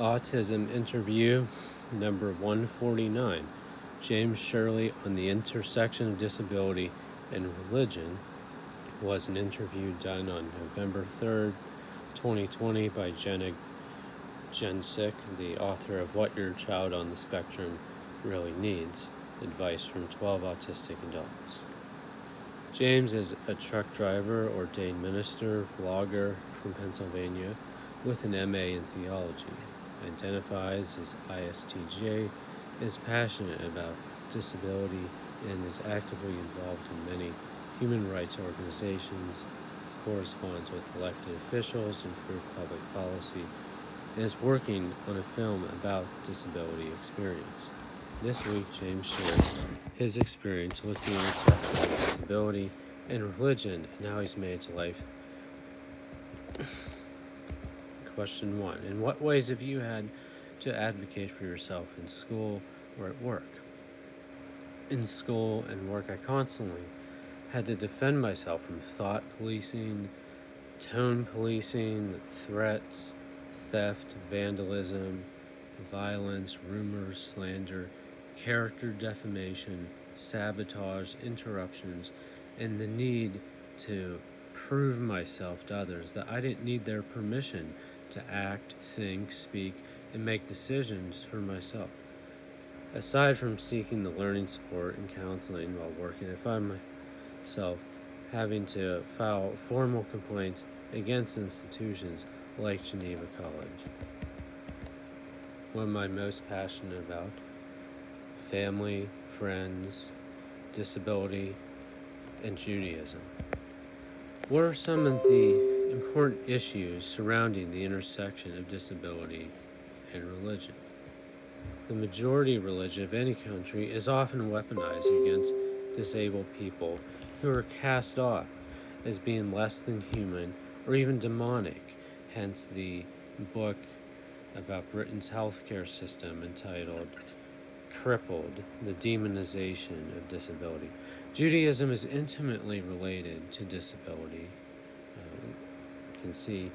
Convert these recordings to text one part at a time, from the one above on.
Autism Interview number 149. James Shirley on the Intersection of Disability and Religion was an interview done on November 3rd, 2020 by Jenna Gensic, the author of What Your Child on the Spectrum Really Needs, Advice from 12 Autistic Adults. James is a truck driver, ordained minister, vlogger from Pennsylvania with an MA in theology. Identifies as ISTJ, is passionate about disability, and is actively involved in many human rights organizations, corresponds with elected officials to improve public policy, and is working on a film about disability experience. This week, James shares his experience with the intersection of disability and religion and how he's managed life. Question 1. In what ways have you had to advocate for yourself in school or at work? In school and work, I constantly had to defend myself from thought policing, tone policing, threats, theft, vandalism, violence, rumors, slander, character defamation, sabotage, interruptions, and the need to prove myself to others that I didn't need their permission to act, think, speak, and make decisions for myself. Aside from seeking the learning support and counseling while working, I find myself having to file formal complaints against institutions like Geneva College. What am I most passionate about? Family, friends, disability, and Judaism. What are some of the important issues surrounding the intersection of disability and religion? The majority religion of any country is often weaponized against disabled people who are cast off as being less than human or even demonic, hence the book about Britain's healthcare system entitled Crippled, the Demonization of Disability. Judaism is intimately related to disability. You can see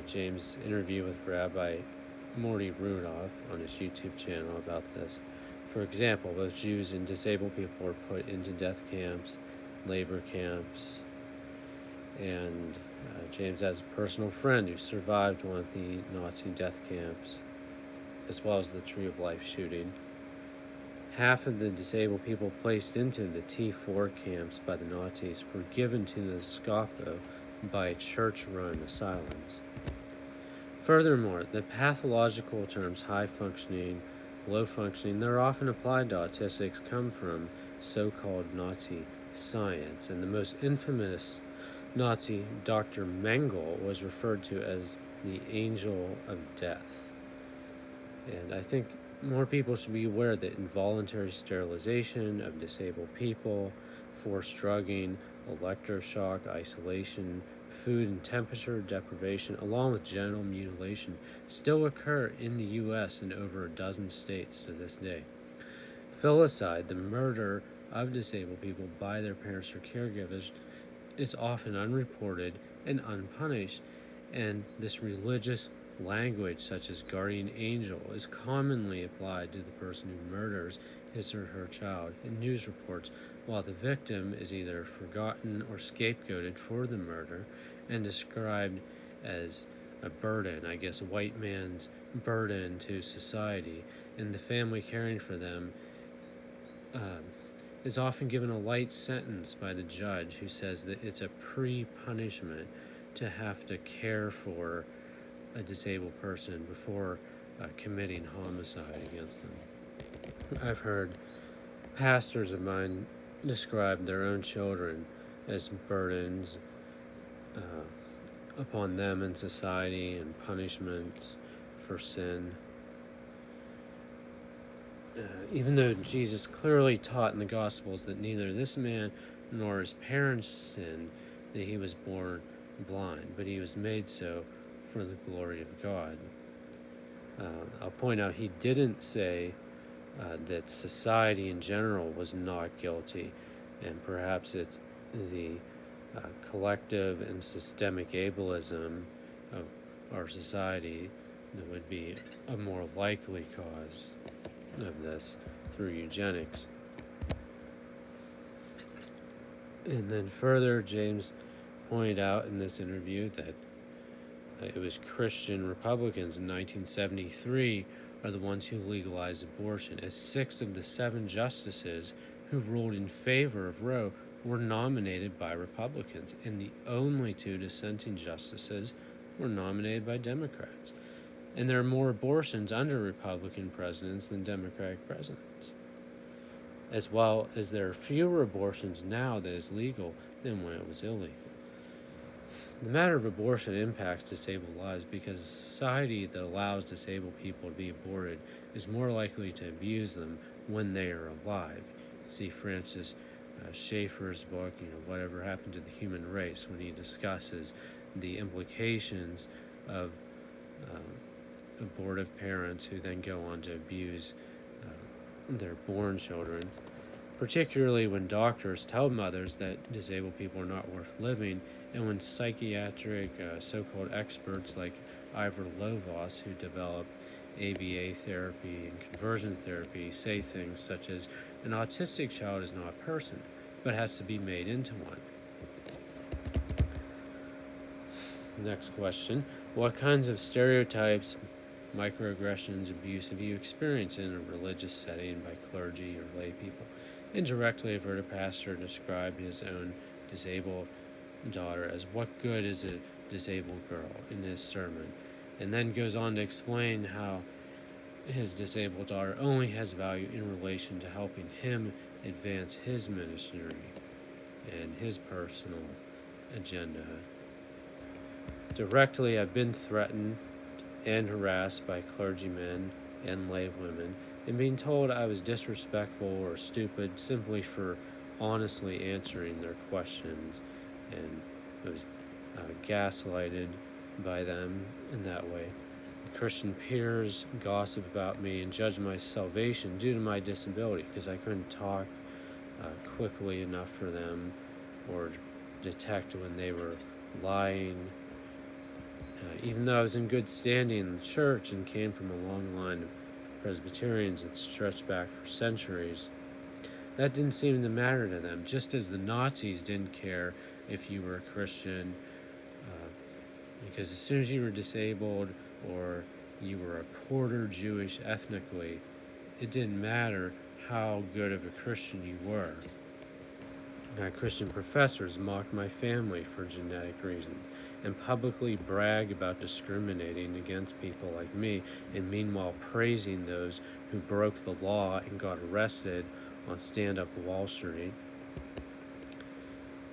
James' interview with Rabbi Morty Rudolph on his YouTube channel about this. For example, both Jews and disabled people were put into death camps, labor camps, and James has a personal friend who survived one of the Nazi death camps, as well as the Tree of Life shooting. Half of the disabled people placed into the T4 camps by the Nazis were given to the Gestapo by church-run asylums. Furthermore, the pathological terms high-functioning, low-functioning, they're often applied to autistics, come from so-called Nazi science, and the most infamous Nazi, Dr. Mengele, was referred to as the angel of death. And I think more people should be aware that involuntary sterilization of disabled people, forced drugging, electroshock, isolation, food and temperature deprivation, along with genital mutilation, still occur in the U.S. in over a dozen states to this day. Filicide, the murder of disabled people by their parents or caregivers, is often unreported and unpunished, and this religious language, such as guardian angel, is commonly applied to the person who murders his or her child in news reports, while the victim is either forgotten or scapegoated for the murder and described as a burden, I guess a white man's burden to society, and the family caring for them is often given a light sentence by the judge, who says that it's a pre-punishment to have to care for a disabled person before committing homicide against them. I've heard pastors of mine describe their own children as burdens upon them in society and punishments for sin. Even though Jesus clearly taught in the Gospels that neither this man nor his parents sinned, that he was born blind, but he was made so for the glory of God. I'll point out he didn't say that society in general was not guilty, and perhaps it's the collective and systemic ableism of our society that would be a more likely cause of this through eugenics. And then further, James pointed out in this interview that it was Christian Republicans in 1973 are the ones who legalized abortion, as 6 of the 7 justices who ruled in favor of Roe were nominated by Republicans, and the only 2 dissenting justices were nominated by Democrats. And there are more abortions under Republican presidents than Democratic presidents, as well as there are fewer abortions now that is legal than when it was illegal. The matter of abortion impacts disabled lives because a society that allows disabled people to be aborted is more likely to abuse them when they are alive. See Francis Schaeffer's book, Whatever Happened to the Human Race, when he discusses the implications of abortive parents who then go on to abuse their born children, particularly when doctors tell mothers that disabled people are not worth living, and when psychiatric so-called experts like Ivor Lovaas, who developed ABA therapy and conversion therapy, say things such as, an autistic child is not a person, but has to be made into one. Next question. What kinds of stereotypes, microaggressions, abuse have you experienced in a religious setting by clergy or lay people? Indirectly, I've heard a pastor describe his own disabled daughter as, what good is a disabled girl, in his sermon, and then goes on to explain how his disabled daughter only has value in relation to helping him advance his ministry and his personal agenda. Directly, I've been threatened and harassed by clergymen and lay women, and being told I was disrespectful or stupid simply for honestly answering their questions, and I was gaslighted by them in that way. Christian peers gossip about me and judge my salvation due to my disability because I couldn't talk quickly enough for them or detect when they were lying. Even though I was in good standing in the church and came from a long line of Presbyterians that stretched back for centuries, that didn't seem to matter to them, just as the Nazis didn't care if you were a Christian, because as soon as you were disabled or you were a quarter Jewish ethnically, it didn't matter how good of a Christian you were. Christian professors mocked my family for genetic reasons and publicly brag about discriminating against people like me, and meanwhile praising those who broke the law and got arrested on Stand Up Wall Street.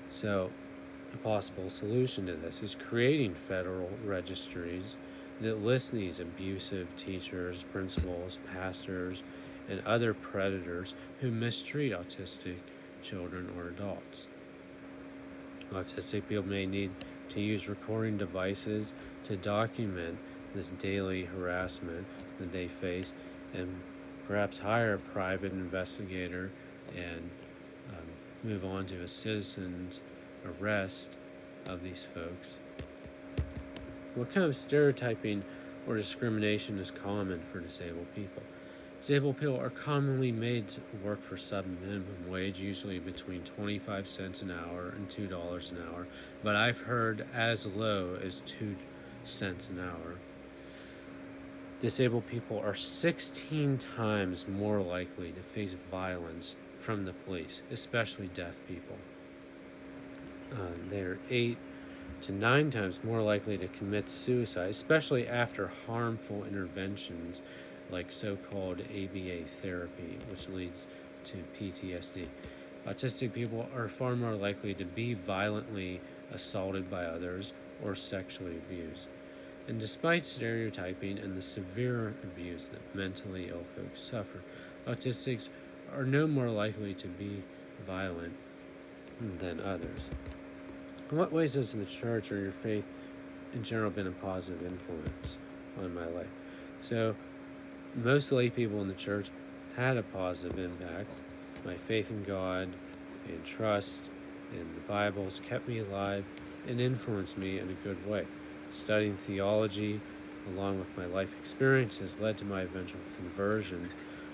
So, a possible solution to this is creating federal registries that list these abusive teachers, principals, pastors, and other predators who mistreat autistic children or adults. Autistic people may need to use recording devices to document this daily harassment that they face, and perhaps hire a private investigator and move on to a citizen's arrest of these folks. What kind of stereotyping or discrimination is common for disabled people? Disabled people are commonly made to work for sub-minimum wage, usually between 25 cents an hour and $2 an hour, but I've heard as low as 2 cents an hour. Disabled people are 16 times more likely to face violence from the police, especially deaf people. They're 8 to 9 times more likely to commit suicide, especially after harmful interventions like so-called ABA therapy, which leads to PTSD. Autistic people are far more likely to be violently assaulted by others or sexually abused. And despite stereotyping and the severe abuse that mentally ill folks suffer, autistics are no more likely to be violent than others. In what ways has the church or your faith in general been a positive influence on my life? So, most lay people in the church had a positive impact. My faith in God and trust in the Bible has kept me alive and influenced me in a good way. Studying theology along with my life experiences, led to my eventual conversion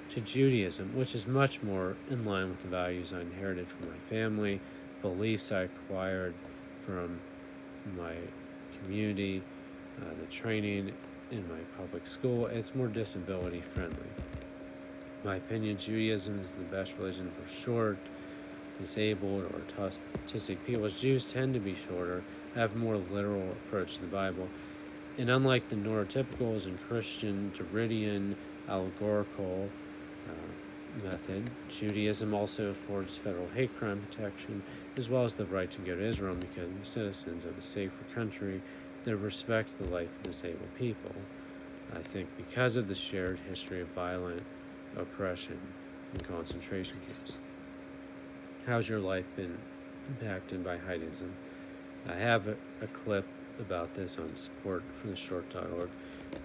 to Judaism, which is much more in line with the values I inherited from my family, beliefs I acquired from my community, the training in my public school. It's more disability friendly. In my opinion, Judaism is the best religion for short, disabled, or autistic people, as Jews tend to be shorter, have a more literal approach to the Bible. And unlike the neurotypicals and Christian, Derridian, allegorical method, Judaism also affords federal hate crime protection, as well as the right to go to Israel and become citizens of a safer country that respects the life of disabled people. I think because of the shared history of violent oppression and concentration camps. How's your life been impacted by Haidism? I have a clip about this on supportfortheshort.org,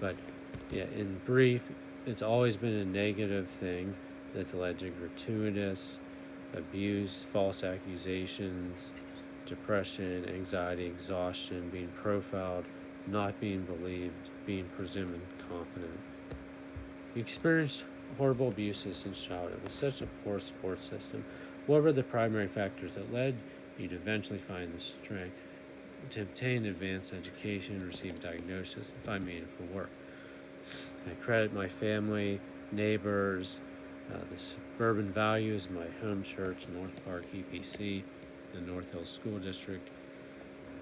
but yeah, in brief, it's always been a negative thing that's led to gratuitous abuse, false accusations, depression, anxiety, exhaustion, being profiled, not being believed, being presumed incompetent. You experienced horrible abuses since childhood with such a poor support system. What were the primary factors that led you to eventually find the strength to obtain advanced education, receive a diagnosis, and find meaningful work? I credit my family, neighbors, the suburban values of my home church, North Park EPC, the North Hills School District,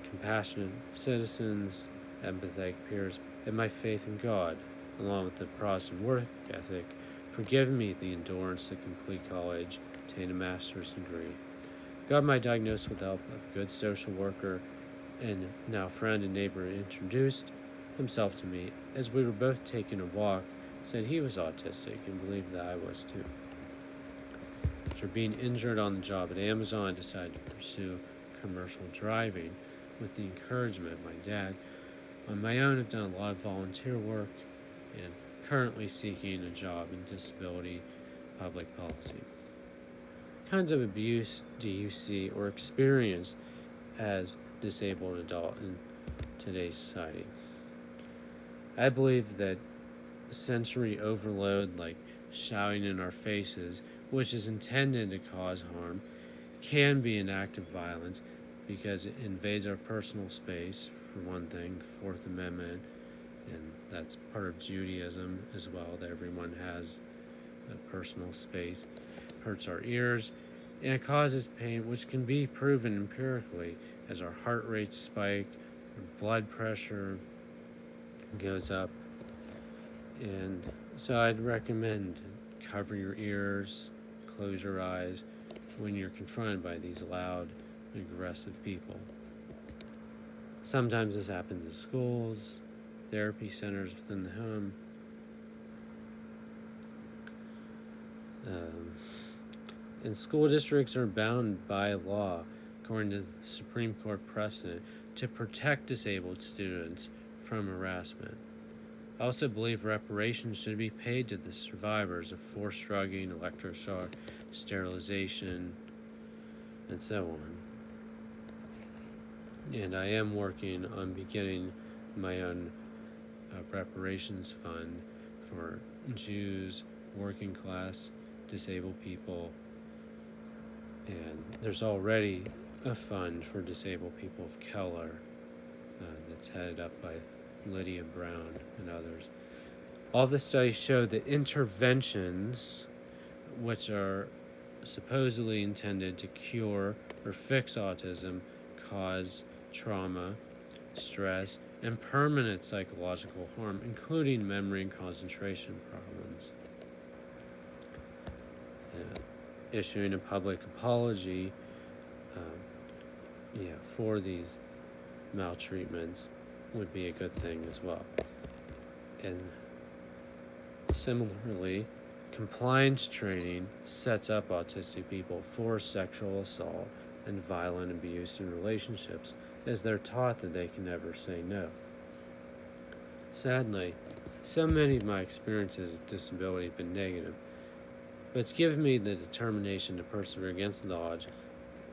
compassionate citizens, empathetic peers, and my faith in God, along with the Protestant work ethic, for giving me the endurance to complete college, obtain a master's degree. Got my diagnosis with the help of a good social worker, and now friend and neighbor introduced himself to me as we were both taking a walk, said he was autistic and believed that I was too. After being injured on the job at Amazon, I decided to pursue commercial driving with the encouragement of my dad. On my own, I've done a lot of volunteer work and currently seeking a job in disability public policy. What kinds of abuse do you see or experience as disabled adult in today's society? I believe that sensory overload, like shouting in our faces, which is intended to cause harm, can be an act of violence because it invades our personal space, for one thing, the Fourth Amendment, and that's part of Judaism as well, that everyone has a personal space, hurts our ears, and it causes pain, which can be proven empirically as our heart rate spike, our blood pressure goes up. And so I'd recommend cover your ears, close your eyes when you're confronted by these loud, aggressive people. Sometimes this happens in schools, therapy centers within the home. And school districts are bound by law, according to the Supreme Court precedent, to protect disabled students from harassment. I also believe reparations should be paid to the survivors of forced drugging, electroshock, sterilization, and so on. And I am working on beginning my own reparations fund for Jews, working class, disabled people, and there's already a fund for disabled people of color that's headed up by Lydia Brown and others. All the studies show that interventions, which are supposedly intended to cure or fix autism, cause trauma, stress, and permanent psychological harm, including memory and concentration problems. Issuing a public apology for these maltreatments would be a good thing as well. And similarly, compliance training sets up autistic people for sexual assault and violent abuse in relationships, as they're taught that they can never say no. Sadly, so many of my experiences of disability have been negative, but it's given me the determination to persevere against the odds,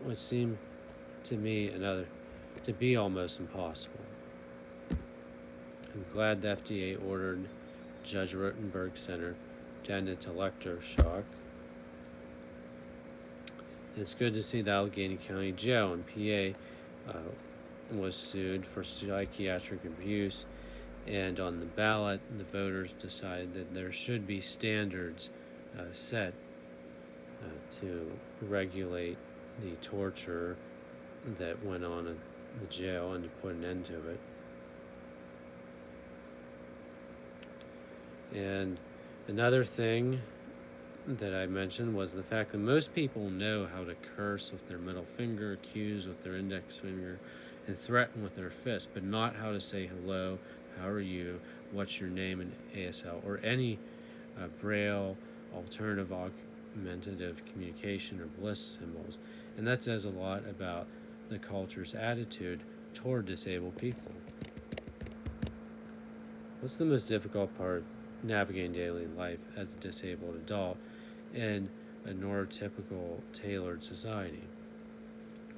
which seemed to me to be almost impossible. I'm glad the FDA ordered Judge Rotenberg Center to end its electroshock. It's good to see the Allegheny County Jail in PA was sued for psychiatric abuse, and on the ballot, the voters decided that there should be standards set to regulate the torture that went on in the jail and to put an end to it. And another thing that I mentioned was the fact that most people know how to curse with their middle finger, accuse with their index finger, and threaten with their fist, but not how to say hello, how are you, what's your name in ASL, or any Braille, alternative augmentative communication, or bliss symbols. And that says a lot about the culture's attitude toward disabled people. What's the most difficult part navigating daily life as a disabled adult in a neurotypical tailored society?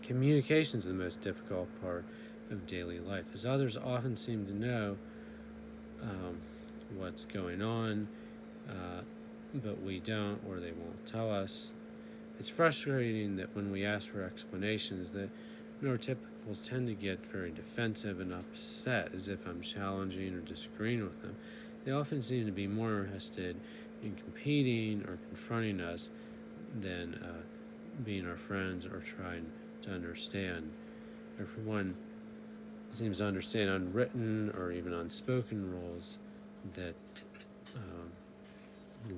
Communication is the most difficult part of daily life, as others often seem to know what's going on, but we don't, or they won't tell us. It's frustrating that when we ask for explanations, that neurotypicals tend to get very defensive and upset, as if I'm challenging or disagreeing with them. They often seem to be more interested in competing or confronting us than being our friends or trying to understand. Everyone seems to understand unwritten or even unspoken rules that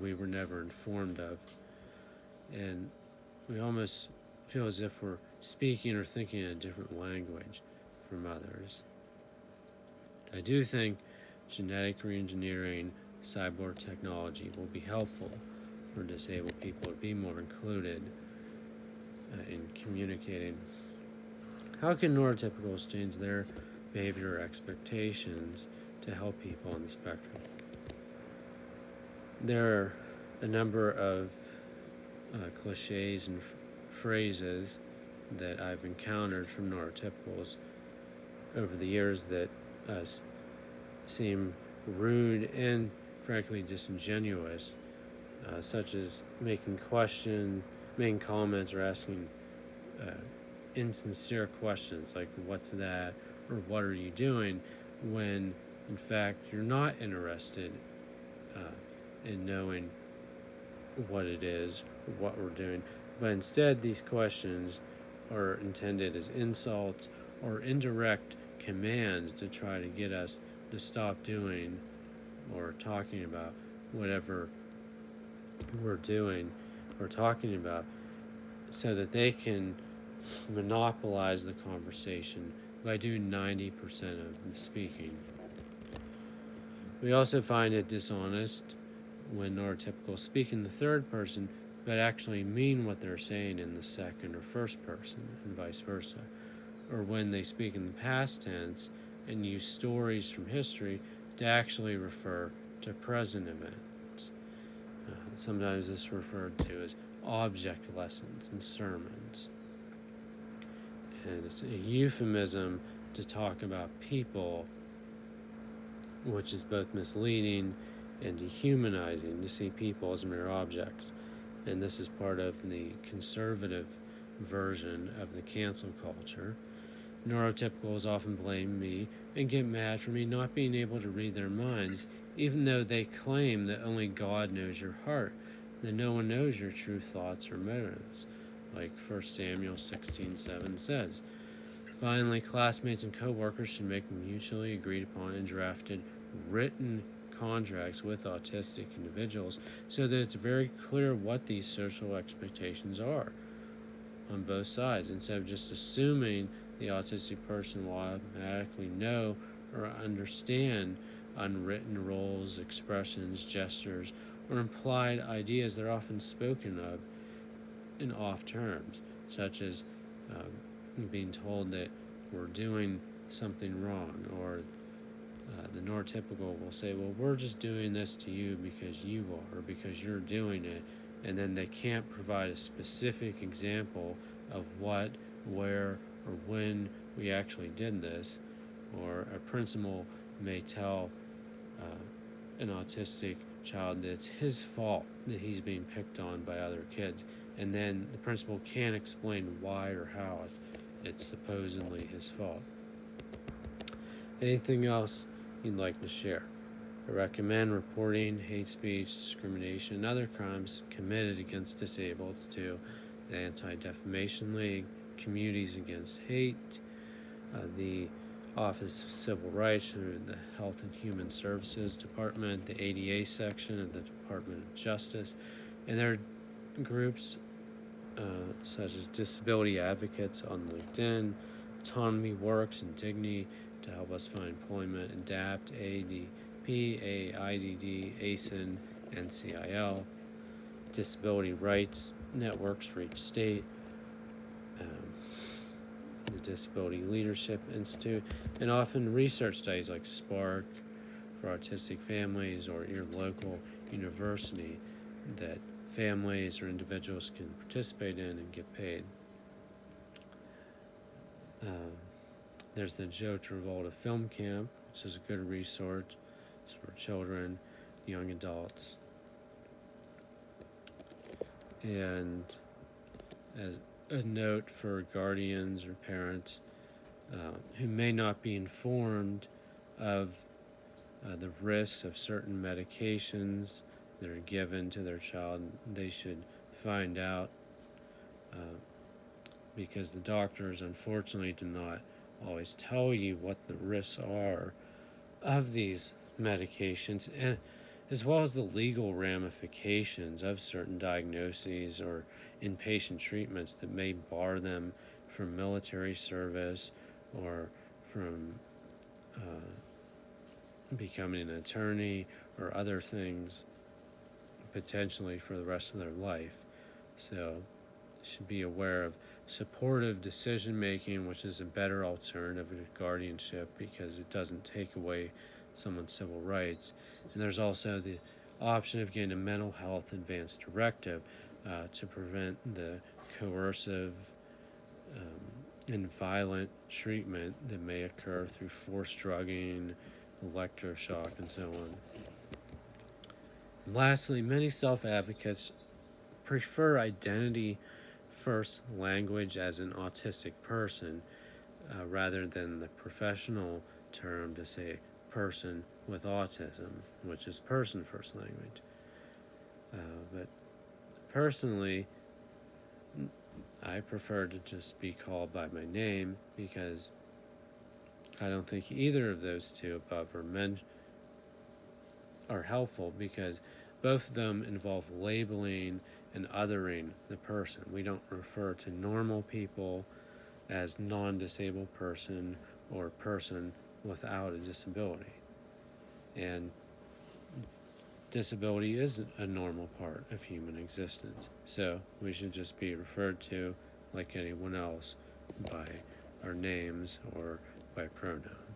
we were never informed of. And we almost feel as if we're speaking or thinking in a different language from others. I do think genetic reengineering, cyborg technology will be helpful for disabled people to be more included in communicating. How can neurotypicals change their behavior or expectations to help people on the spectrum? There are a number of cliches and phrases that I've encountered from neurotypicals over the years that seem rude and frankly disingenuous, such as making comments or asking insincere questions like "What's that?" or "What are you doing?" when in fact you're not interested in knowing what it is, or what we're doing, but instead these questions are intended as insults or indirect commands to try to get us to stop doing or talking about whatever we're doing or talking about, so that they can monopolize the conversation by doing 90% of the speaking. We also find it dishonest when neurotypicals speak in the third person but actually mean what they're saying in the second or first person, and vice versa, or when they speak in the past tense and use stories from history to actually refer to present events. Sometimes this is referred to as object lessons and sermons. And it's a euphemism to talk about people, which is both misleading and dehumanizing to see people as mere objects. And this is part of the conservative version of the cancel culture. Neurotypicals often blame me and get mad for me not being able to read their minds, even though they claim that only God knows your heart, that no one knows your true thoughts or motives, like 1 Samuel 16:7 says. Finally, classmates and co-workers should make mutually agreed upon and drafted written contracts with autistic individuals so that it's very clear what these social expectations are on both sides, instead of just assuming the autistic person will automatically know or understand unwritten roles, expressions, gestures, or implied ideas that are often spoken of in off terms, such as being told that we're doing something wrong, or the neurotypical will say, well, we're just doing this to you because you are, or because you're doing it, and then they can't provide a specific example of what, where, or when we actually did this, or a principle may tell an autistic child that it's his fault that he's being picked on by other kids, and then the principal can't explain why or how it's supposedly his fault. Anything else you'd like to share? I recommend reporting hate speech, discrimination, and other crimes committed against disabled to the Anti-Defamation League, Communities Against Hate, the Office of Civil Rights through the Health and Human Services Department, the ADA section of the Department of Justice, and there are groups such as Disability Advocates on LinkedIn, Autonomy Works, and Dignity to help us find employment, ADAPT, ADP, AIDD, ASIN, NCIL, Disability Rights Networks for each state, the Disability Leadership Institute, and often research studies like SPARK for autistic families or your local university that families or individuals can participate in and get paid. There's the Joe Travolta Film Camp, which is a good resource for children, young adults. And as a note for guardians or parents who may not be informed of the risks of certain medications that are given to their child, they should find out because the doctors unfortunately do not always tell you what the risks are of these medications, and as well as the legal ramifications of certain diagnoses or inpatient treatments that may bar them from military service or from becoming an attorney or other things potentially for the rest of their life. So should be aware of supportive decision making, which is a better alternative to guardianship because it doesn't take away someone's civil rights. And there's also the option of getting a mental health advance directive to prevent the coercive and violent treatment that may occur through forced drugging, electroshock, and so on. And lastly, many self-advocates prefer identity first language as an autistic person rather than the professional term to say person with autism, which is person first language. But personally, I prefer to just be called by my name because I don't think either of those two above are helpful because both of them involve labeling and othering the person. We don't refer to normal people as non-disabled person or person without a disability. And disability is a normal part of human existence. So we should just be referred to like anyone else by our names or by pronouns.